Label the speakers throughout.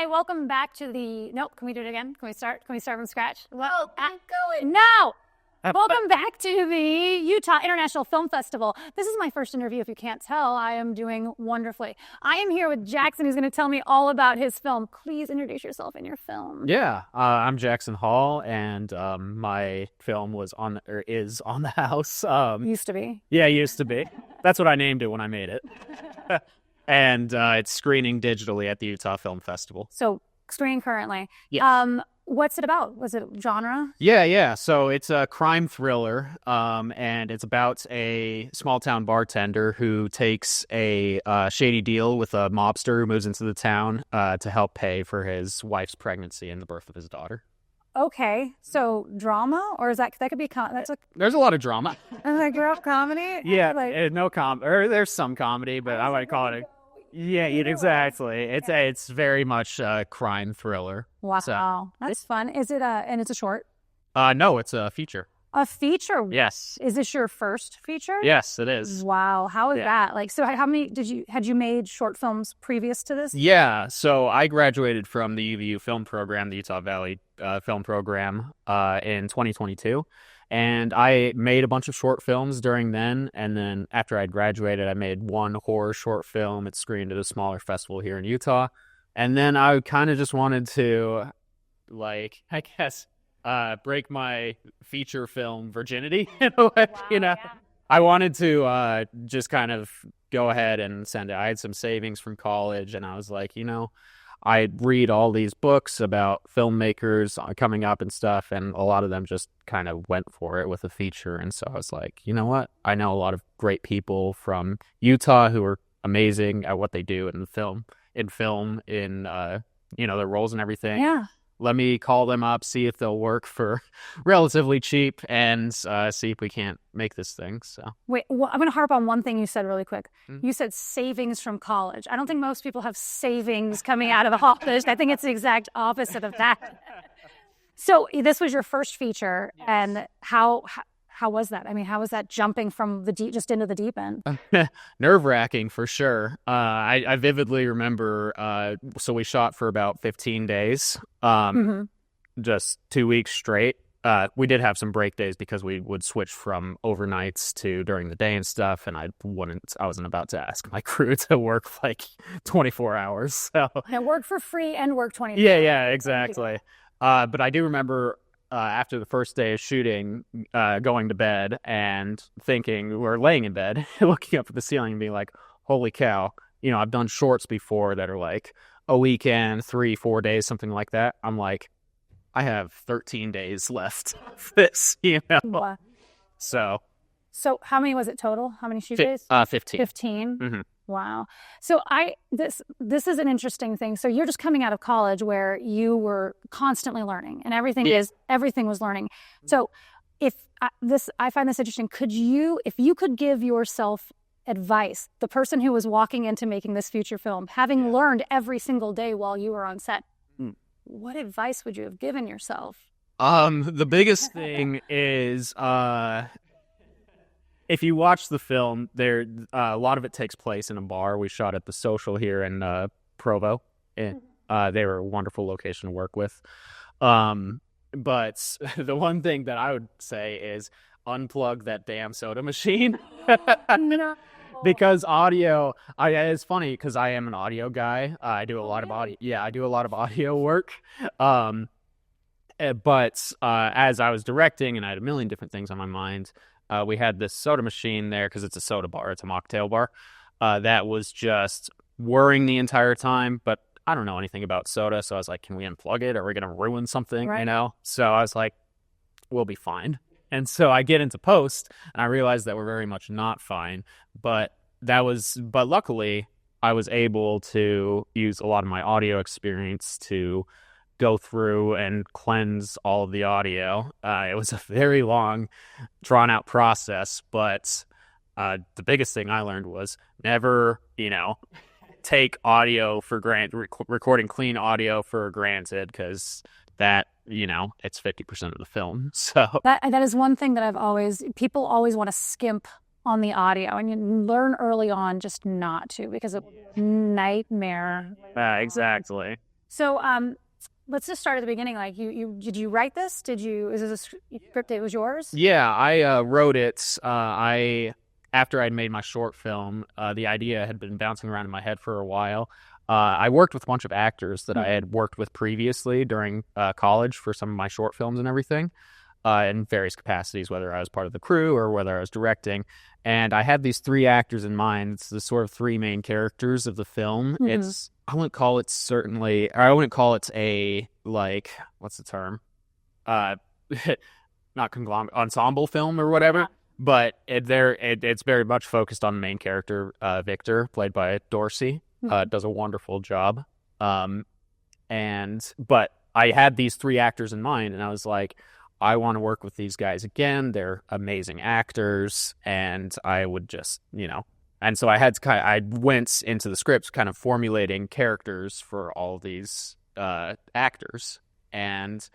Speaker 1: Hi, welcome back to the. Nope, can we do it again? Can we start? Can we start from scratch?
Speaker 2: Well, keep going.
Speaker 1: No. Welcome back to the Utah International Film Festival. This is my first interview. If you can't tell, I am doing wonderfully. I am here with Jackson, who's going to tell me all about his film. Please introduce yourself and your film.
Speaker 3: Yeah, I'm Jackson Hall, and my film is on the house.
Speaker 1: Used to be.
Speaker 3: Yeah, used to be. That's what I named it when I made it. And it's screening digitally at the Utah Film Festival.
Speaker 1: So, screening currently.
Speaker 3: Yes.
Speaker 1: What's it about? Was it genre?
Speaker 3: Yeah. So it's a crime thriller, and it's about a small-town bartender who takes a shady deal with a mobster who moves into the town to help pay for his wife's pregnancy and the birth of his daughter.
Speaker 1: Okay, so drama, or is that could be
Speaker 3: There's a lot of drama.
Speaker 1: Like real comedy?
Speaker 3: Yeah, or there's some comedy, but I would call it a. Yeah, exactly. It's very much a crime thriller.
Speaker 1: Wow,
Speaker 3: So,
Speaker 1: that's fun. Is it and it's a short?
Speaker 3: no, it's a feature.
Speaker 1: A feature?
Speaker 3: Yes.
Speaker 1: Is this your first feature?
Speaker 3: Yes, it is.
Speaker 1: Wow, how is
Speaker 3: Yeah.
Speaker 1: that? Like, so how many had you made short films previous to this?
Speaker 3: Yeah, so I graduated from the UVU film program, the Utah Valley film program, in 2022. And I made a bunch of short films during then. And then after I graduated, I made one horror short film. It screened at a smaller festival here in Utah. And then I kind of just wanted to, break my feature film virginity in a way,
Speaker 1: Yeah.
Speaker 3: I wanted to just kind of go ahead and send it. I had some savings from college, and I was like, I read all these books about filmmakers coming up and stuff, and a lot of them just kind of went for it with a feature. And so I was like, you know what? I know a lot of great people from Utah who are amazing at what they do in their roles and everything.
Speaker 1: Yeah.
Speaker 3: Let me call them up, see if they'll work for relatively cheap, and see if we can't make this thing. So
Speaker 1: Wait, well, I'm going to harp on one thing you said really quick.
Speaker 3: Mhm.
Speaker 1: You said savings from college. I don't think most people have savings coming out of the college. I think it's the exact opposite of that. So this was your first feature, and how was that? I mean, how was that jumping from the deep just into the deep end?
Speaker 3: Nerve-wracking for sure. I vividly remember. So we shot for about 15 days, just 2 weeks straight. We did have some break days because we would switch from overnights to during the day and stuff. And I wasn't about to ask my crew to work like 24 hours. So
Speaker 1: And work for free and work 20
Speaker 3: yeah, exactly. But I do remember. After the first day of shooting, going to bed and thinking, we're laying in bed, looking up at the ceiling and being like, holy cow, I've done shorts before that are like a weekend, 3-4 days, something like that. I'm like, I have 13 days left of this,
Speaker 1: Wow.
Speaker 3: So
Speaker 1: how many was it total? How many shoot days?
Speaker 3: 15.
Speaker 1: 15?
Speaker 3: Mhm.
Speaker 1: Wow. So this is an interesting thing. So you're just coming out of college where you were constantly learning and everything was learning. So I find this interesting. If you could give yourself advice, the person who was walking into making this feature film, having learned every single day while you were on set, what advice would you have given yourself?
Speaker 3: The biggest thing is, if you watch the film, a lot of it takes place in a bar. We shot at the Social here in Provo. They were a wonderful location to work with. But the one thing that I would say is unplug that damn soda machine. Because audio, it's funny because I am an audio guy. I do a lot of audio. Yeah, I do a lot of audio work. But as I was directing, and I had a million different things on my mind, we had this soda machine there because it's a soda bar. It's a mocktail bar. That was just whirring the entire time. But I don't know anything about soda, so I was like, can we unplug it? Are we going to ruin something,
Speaker 1: Right.
Speaker 3: So I was like, we'll be fine. And so I get into post, and I realize that we're very much not fine. But luckily, I was able to use a lot of my audio experience to go through and cleanse all of the audio. It was a very long, drawn-out process, but the biggest thing I learned was never, take audio for granted, recording clean audio for granted, because that, it's 50% of the film. So
Speaker 1: That is one thing that people always want to skimp on the audio, and you learn early on just not to, because it's a nightmare.
Speaker 3: exactly.
Speaker 1: So let's just start at the beginning. Like you did you write this? Is this a script that was yours?
Speaker 3: Yeah, I wrote it. After I'd made my short film, the idea had been bouncing around in my head for a while. I worked with a bunch of actors that I had worked with previously during college for some of my short films and everything, in various capacities, whether I was part of the crew or whether I was directing. And I had these 3 actors in mind. It's the sort of 3 main characters of the film. I wouldn't call it a, like, what's the term? Not conglomerate, ensemble film or whatever. But it's very much focused on the main character, Victor, played by Dorsey. Does a wonderful job. But I had these 3 actors in mind, and I was like, I want to work with these guys again. They're amazing actors, and I would just, and so I went into the scripts kind of formulating characters for all these actors. And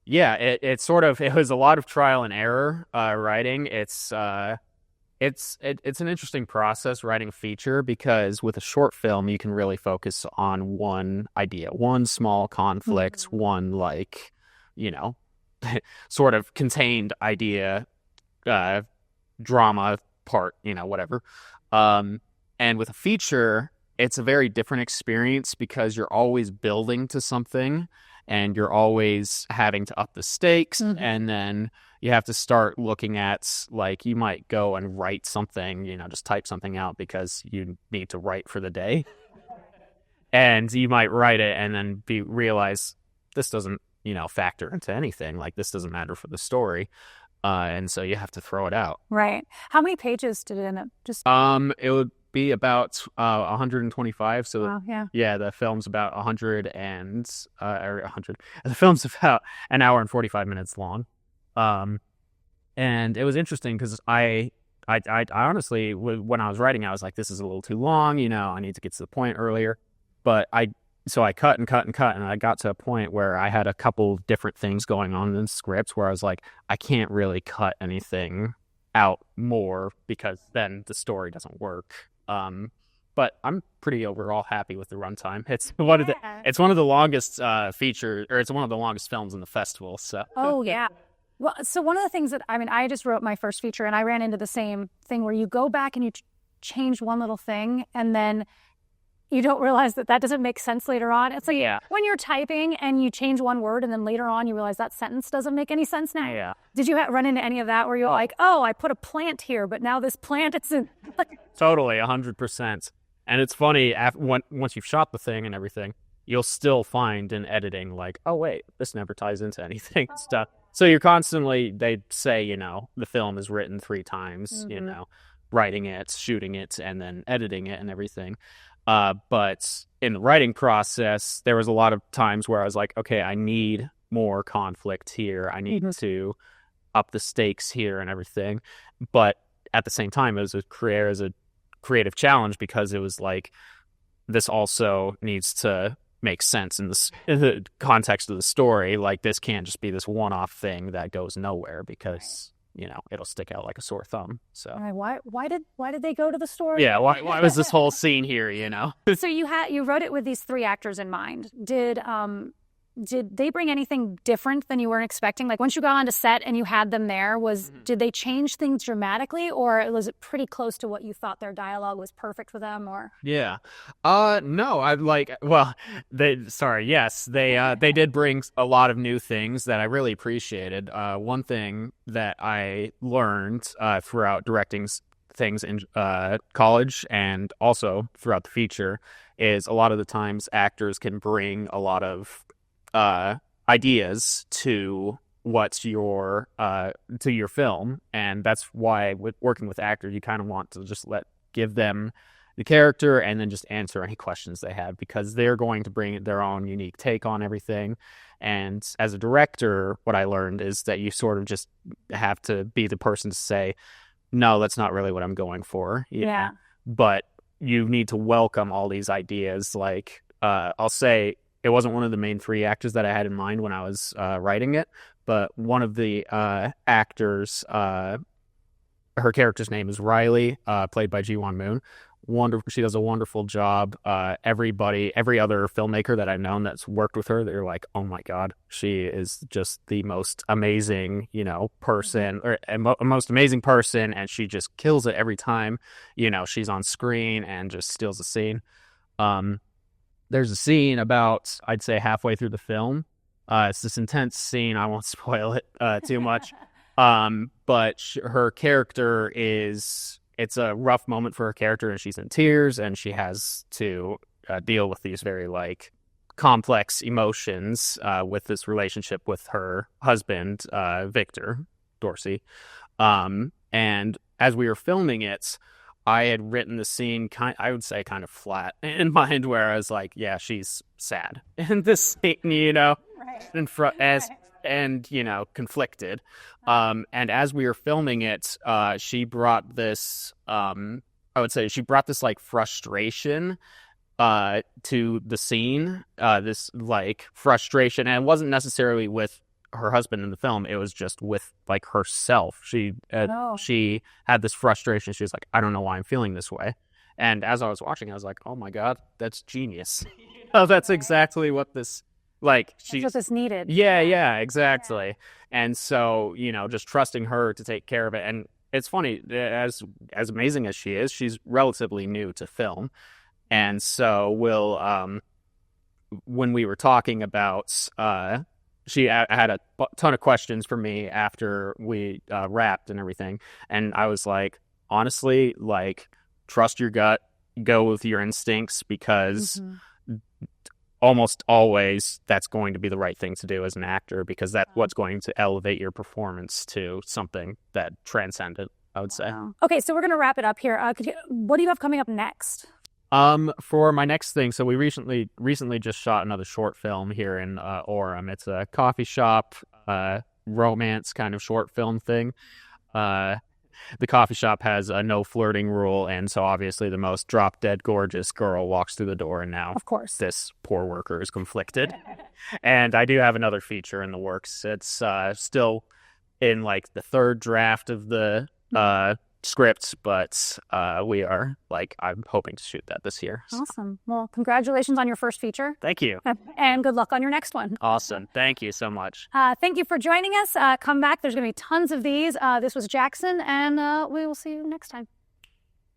Speaker 3: yeah, it was a lot of trial and error writing. It's an interesting process writing a feature, because with a short film you can really focus on one idea, one small conflict, one sort of contained idea, drama part, whatever. And with a feature, it's a very different experience, because you're always building to something and you're always having to up the stakes. And then you have to start looking at, like, you might go and write something, just type something out because you need to write for the day. And you might write it and then realize this doesn't, factor into anything. Like, this doesn't matter for the story. And so you have to throw it out.
Speaker 1: Right. How many pages did it end up?
Speaker 3: It would be about 125. So
Speaker 1: wow,
Speaker 3: yeah, the film's about 100 and or 100. The film's about an hour and 45 minutes long. And it was interesting because I honestly, when I was writing, I was like, this is a little too long. I need to get to the point earlier. But so I cut and cut and cut, and I got to a point where I had a couple different things going on in the script where I was like, I can't really cut anything out more because then the story doesn't work. But I'm pretty overall happy with the runtime. It's one of the longest features, or it's one of the longest films in the festival. So.
Speaker 1: Oh yeah. Well, so one of the things that I just wrote my first feature, and I ran into the same thing where you go back and you change one little thing, and then you don't realize that doesn't make sense later on. It's like when you're typing and you change one word, and then later on you realize that sentence doesn't make any sense now.
Speaker 3: Yeah.
Speaker 1: Did you run into any of that where you're like, oh, I put a plant here, but now this plant isn't?
Speaker 3: Totally, 100%. And it's funny, once you've shot the thing and everything, you'll still find in editing, like, oh, wait, this never ties into anything. Stuff. So you're constantly, they say, the film is written 3 times, writing it, shooting it, and then editing it and everything. But in the writing process, there was a lot of times where I was like, okay, I need more conflict here. I need to up the stakes here and everything. But at the same time, it was a creative challenge, because it was like, this also needs to make sense in the context of the story. Like, this can't just be this one-off thing that goes nowhere, because it'll stick out like a sore thumb. So
Speaker 1: why did they go to the store?
Speaker 3: Yeah, why was this whole scene here?
Speaker 1: So you wrote it with these 3 actors in mind. Did they bring anything different than you weren't expecting? Like, once you got onto set and you had them there, did they change things dramatically, or was it pretty close to what you thought their dialogue was perfect for them? Or
Speaker 3: no, yes, they did bring a lot of new things that I really appreciated. One thing that I learned throughout directing things in college and also throughout the feature is a lot of the times actors can bring a lot of ideas to your film, and that's why with working with actors, you kind of want to just give them the character and then just answer any questions they have, because they're going to bring their own unique take on everything. And as a director, what I learned is that you sort of just have to be the person to say, no, that's not really what I'm going for.
Speaker 1: Yeah.
Speaker 3: But you need to welcome all these ideas. Like, I'll say, it wasn't one of the main 3 actors that I had in mind when I was writing it, but one of the actors, her character's name is Riley, played by Ji Won Moon. She does a wonderful job. Every other filmmaker that I've known that's worked with her, they're like, oh my God, she is just the most amazing, person, or most amazing person. And she just kills it every time, she's on screen and just steals the scene. There's a scene about, I'd say, halfway through the film. It's this intense scene. I won't spoil it too much. But her character it's a rough moment for her character, and she's in tears, and she has to deal with these very complex emotions with this relationship with her husband, Victor Dorsey. And as we were filming it, I had written the scene I would say kind of flat in mind, where I was like, yeah, she's sad in this scene,
Speaker 1: Right.
Speaker 3: and conflicted. And as we were filming it, she brought this frustration to the scene, this frustration, and it wasn't necessarily with her husband in the film. It was just with herself. She had this frustration. She was like, I don't know why I'm feeling this way. And as I was watching, I was like, oh my God, that's genius. That's exactly what this
Speaker 1: That's what this needed.
Speaker 3: Yeah, exactly. Yeah. And so, just trusting her to take care of it. And it's funny, as amazing as she is, she's relatively new to film. And so when we were talking about, she had a ton of questions for me after we wrapped and everything. And I was like, honestly, trust your gut, go with your instincts, because almost always that's going to be the right thing to do as an actor, because that's what's going to elevate your performance to something that transcendent, I would say.
Speaker 1: Okay, so we're going to wrap it up here. What do you have coming up next?
Speaker 3: For my next thing, so we recently just shot another short film here in Orem. It's a coffee shop romance kind of short film thing. The coffee shop has a no flirting rule, and so obviously the most drop-dead gorgeous girl walks through the door, and now,
Speaker 1: of course,
Speaker 3: this poor worker is conflicted. And I do have another feature in the works. It's still in the third draft of the script, but I'm hoping to shoot that this year.
Speaker 1: Awesome. Well, congratulations on your first feature.
Speaker 3: Thank you.
Speaker 1: And good luck on your next one.
Speaker 3: Awesome. Thank you so much.
Speaker 1: Thank you for joining us. Come back. There's going to be tons of these. This was Jackson, and we will see you next time.